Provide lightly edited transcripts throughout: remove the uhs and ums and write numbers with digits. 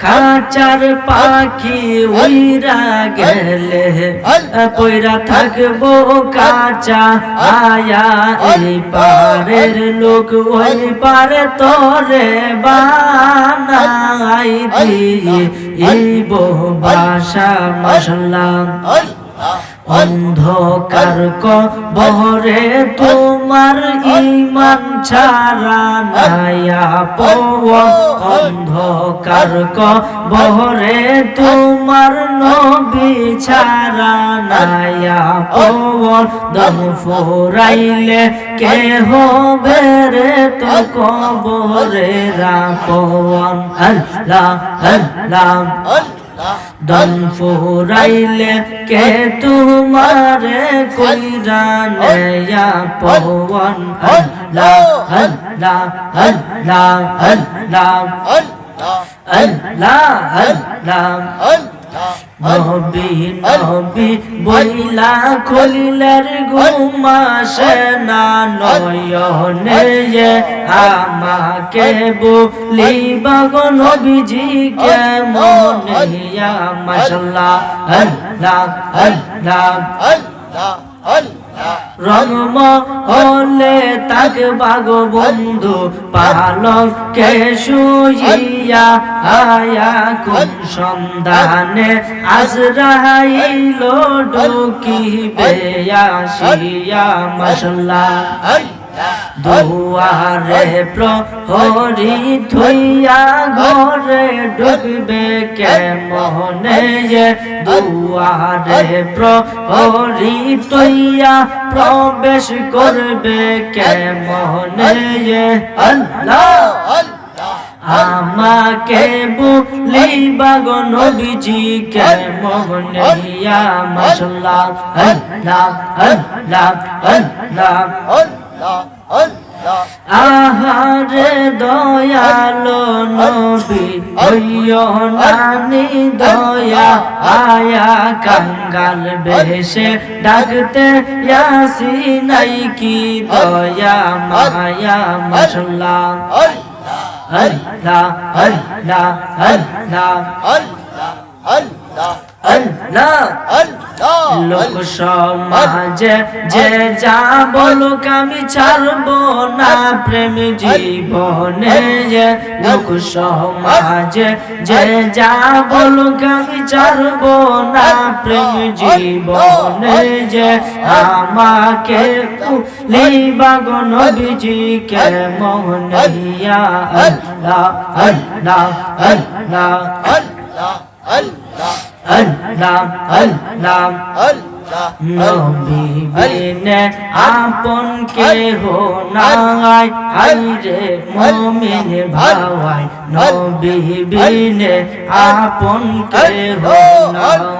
খাঁচার পাখি উইরা গেলে পয়রা থাকবো কাঁচা আয়া এই পারের লোক ওই পারে তোরে বানাই দিয়ে এই বাসা মাশাআল্লাহ অন্ধকার কবরে তোমার ঈমান ছাড়া নায়া পওয়ান অন্ধকার কবরে তোমার নবী ছাড়া নায়া পওয়ান দম ফুরাইলে কে হবে রে তো কবরে রাপওয়ান আল্লাহ আল্লাহ দম ফুরাইলে কে তোমারে কইরা নেয়া পওয়ান আল্লাহ আল্লাহ আল্লাহ আল্লাহ আল্লাহ আল্লাহ নবী নবী বইলা খলিলের ঘুম আসে না নয়নে আমাকে বলিবা গো নবীজি কেমন ইয়া মাশাআল্লাহ আল্লাহ আল্লাহ আল্লাহ রঙম হলে তাকে বাগো বন্ধু পালক কে শুইয়া আয়া কোন সন্ধানে আজরাইল ঢুকিবে আসিয়া মাশাআল্লাহ দুয়ারে প্রহরী থইয়া ঘরে ঢুকবে কেমনে দুয়ারে প্রহরী থইয়া প্রবেশ করবে কেমনে আল্লাহ আমাকে বলিবা গো নবীজি কেমন ইয়া মাশাআল্লাহ আল্লাহ আল্লাহ আল্লাহ আহারে দয়ালো নবী হইও নানি দয়া আয়া কাঙ্গাল বেশে ডাকতে ইয়াসিন কি দয়া মায়া মাশাআল্লাহ আল্লাহ আল্লাহ আল্লাহ আল্লাহ আল্লাহ আল্লাহ লোক সমাজে যে যা বলুক আমি ছাড়বো না প্রেম জীবনে লোক সমাজে যে যা বলুক আমি ছাড়বো না প্রেম জীবনে যে আমাকে লিবা গো নবীজি কেমন ইয়া আল্লাহ আল্লাহ আল্লাহ আল্লাহ আল্লাহ আল্লাহ আল্লাহ আল্লাহ নবী বিনে আপন কেহ নাই হায়রে মুমিন ভাই নবী বিনে আপন কেহ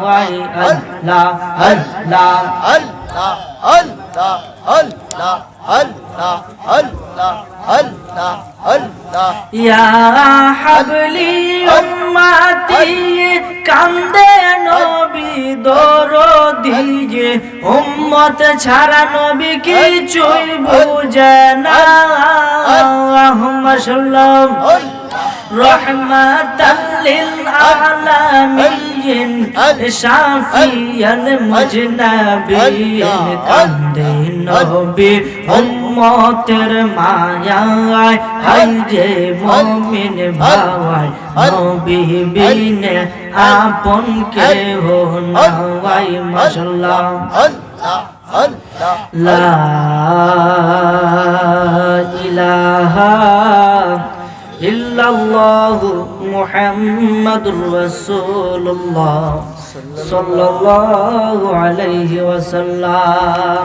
নাই আল্লাহ আল্লাহ আল্লাহ আল্লাহ আল্লাহ আল্লাহ আল্লাহ আল্লাহ আল্লাহ ইয়া হাবলি উম্মতি কান্দে নবী দরদি যে উম্মত ছাড়া নবী কিছুই বুঝে না আল্লাহুম্মা সাল্লাল্লাহু রহমাতাল লিল আলামিন শাফিয়াল মুজনাবিন কান্দে নবী উম্মতের মায়ায় হায়রে মুমিন ভাই নবী বিনে আপন কেহ নাই মাশাআল্লাহ লা ইলাহা ইল্লাল্লাহু মুহাম্মাদুর রাসূলুল্লাহ সাল্লাল্লাহু আলাইহি ওয়াসাল্লাম।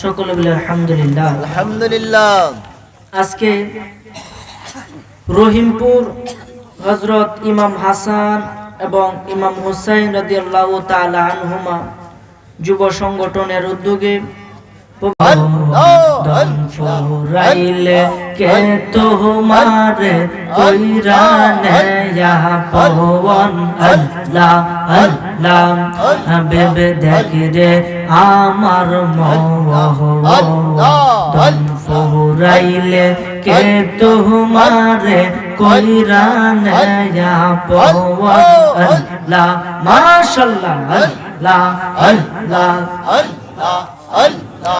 সকলে বলে আলহামদুলিল্লাহ আলহামদুলিল্লাহ। আজকে রহিমপুর হযরত ইমাম হাসান এবং ইমাম হুসাইন রাদিয়াল্লাহু তাআলা আনহুমা যুব সংগঠনের উদ্যোগে দম ফুরাইলে কে তোমারে কইরা নেয়া পওয়ান আল্লাহ আল্লাহ বেবে দেখ রে আমার মওয়া দম ফুরাইলে কে তোমারে কইরা নেয়া পাওয়া আল্লাহ মাশাআল্লাহ আল্লাহ আল্লাহ আল্লাহ আল্লাহ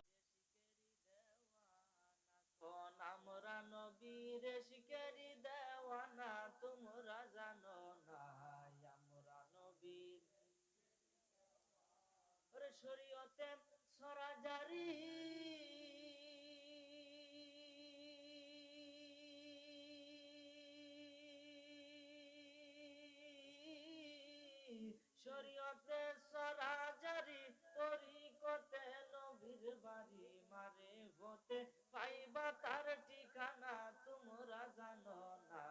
আমরা নবীর শিকারি দেওয়ানা তোমরা জানো না আমরা নবীর ওরে শরীয়তে সরাজারি শরীয়তে সরাজারি তরিকতে নবীর বাড়ি মারে হতে পাইবা তার ঠিকানা তোমরা জানো না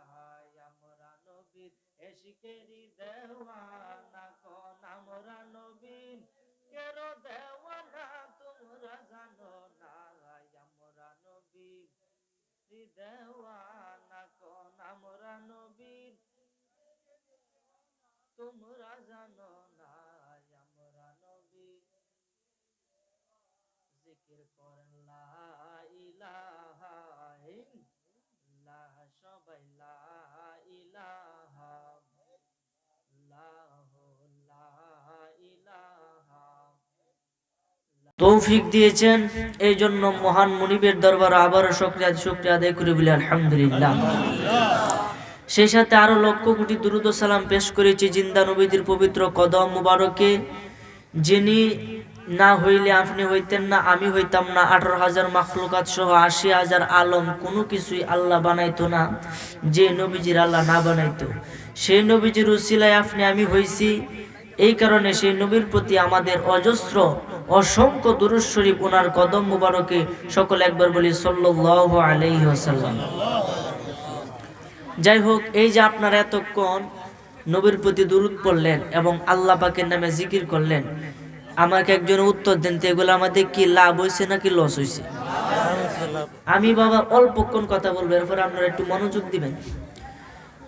আমরা নবীর এশিকেরি দেওয়ানা কোন আমরা নবীর কেরো দেওয়ানা তোমরা জানো না আমরা নবীর দেওয়ানা কোন আমরা নবীর তোমরা জানো না আমরা নবীর জিকির করেন লা ইলাহা ইল্লাল্লাহ সবাই লা ইলাহা তৌফিক দিয়েছেন এই জন্য মহান মুনিবের দরবারে আবারও শুকরিয়া আদায় করি বলি আলহামদুলিল্লাহ। সেই সাথে আরো লক্ষ কোটি দুরূদ ও সালাম পেশ করেছি জিন্দা নবীদের পবিত্র কদম মুবারকে, যিনি না হইলে আপনি হইতেন না, আমি হইতাম না। 18,000 মাখলুকাত সহ 80,000 আলম কোনো কিছুই আল্লাহ বানাইতো না যে নবীজির আল্লাহ না বানাইতো। সেই নবীজির উসিলায় আপনি আমি হইছি। এই কারণে সেই নবীর প্রতি আমাদের অজস্র অসংখ্য দুরূদ শরীফ ওনার কদম মুবারকে সকলে একবার বলি সাল্লাল্লাহু আলাইহি ওয়াসাল্লাম। যাই হোক, এই যে আপনারা এতক্ষণ নবীর প্রতি দুরূদ পড়লেন এবং আল্লাহ পাকের নামে জিকির করলেন, আমাকে একজন উত্তর দেন তো, এগুলো আমাদের কি লাভ হয়েছে নাকি লস হয়েছে? আমি বাবা অল্পক্ষণ কথা বলবো, এরপর আপনারা একটু মনোযোগ দিবেন।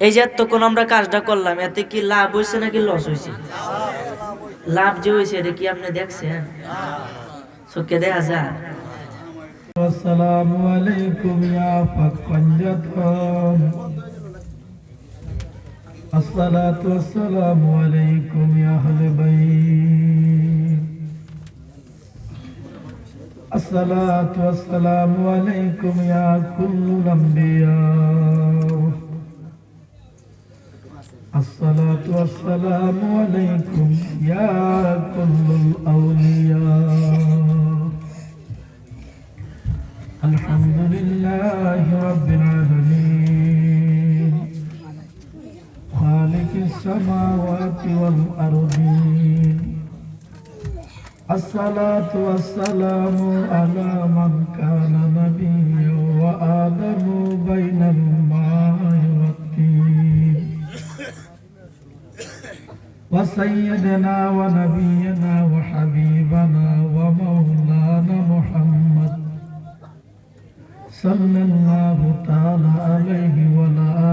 এই যে এতক্ষণ আমরা কাজটা করলাম, এতে কি লাভ হয়েছে নাকি লস হয়েছে? লাভ যে হয়েছে এটা কি আপনি দেখছেন? চোখে দেখা যায়? আসসালামু আলাইকুম ইয়া পাক পাঞ্জাতন, আসসালাতু ওয়াসসালামু আলাইকুম ইয়া আহলে বাইত, আসসালাতু ওয়াসসালামু আলাইকুম ইয়া কুল্লুল আমবিয়া, আসসালাতু ওয়াসসালামু আলাইকুম ইয়া কুল্লুল আউলিয়া। আলহামদুলিল্লাহি রাব্বিল আলামিন, খালিকিস সামাওয়াতি ওয়াল আরদিন, আসসালাতু ওয়াসসালামু আলা মান কানা নাবিয়্যান ওয়া আদামু বাইনাল মা'i ওয়াত-তিন, ওয়া সাইয়্যিদানা ওয়া নাবিয়্যানা ওয়া হাবিবানা ওয়া মাওলানা মুহাম্মদ সাল্লাল্লাহু তাআলা আলাইহি ওয়া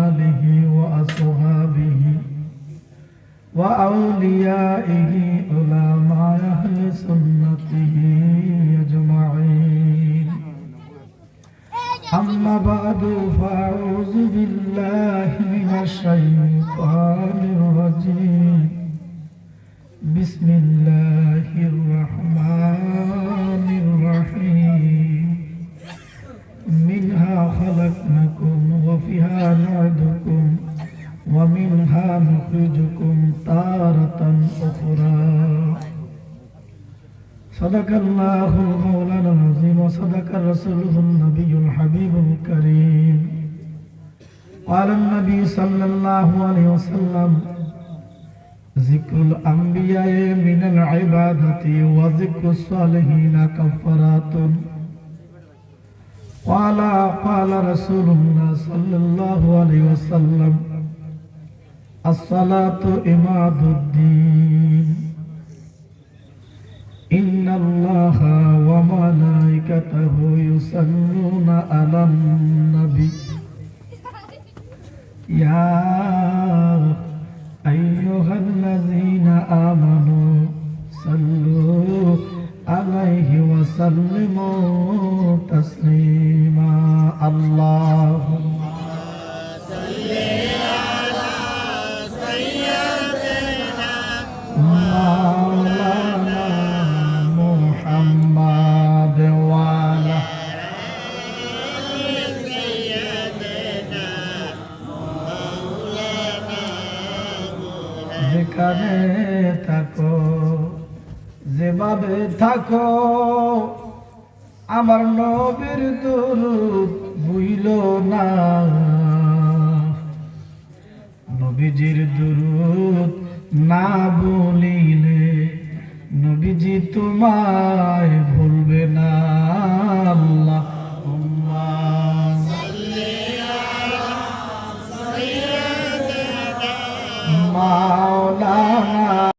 আলিহি ওয়া আসহাবিহি ওয়া আউলিয়াইহি উলামা আহলি সুন্নতিহি আজমাইন। আম্মা বা'দু ফাআউযু বিল্লাহি মিনাশ শাইতানির রাজীম। বিসমিল্লাহির রাহমানির রাহিম। منها خلقناكم وفيها نعيدكم ومنها نخرجكم تارة أخرى. صدق الله المولانا العظيم وصدق رسوله النبي الحبيب الكريم. قال النبي صلى الله عليه وسلم: ذكر الأنبياء من العبادة وذكر الصالحين كفارات. قال رسول الله صلى الله عليه وسلم: الصلاة عماد الدين. إن الله وملائكته يصلون على النبي يا أيها الذين آمنوا صلوا عليه وسلموا تسليما. اللهم صل যেখানে থাকো, যেভাবে থাকো, আমার নবীর দরুদ ভুইলো না। নবীজির দরুদ না বলিলে নবীজি তোমায়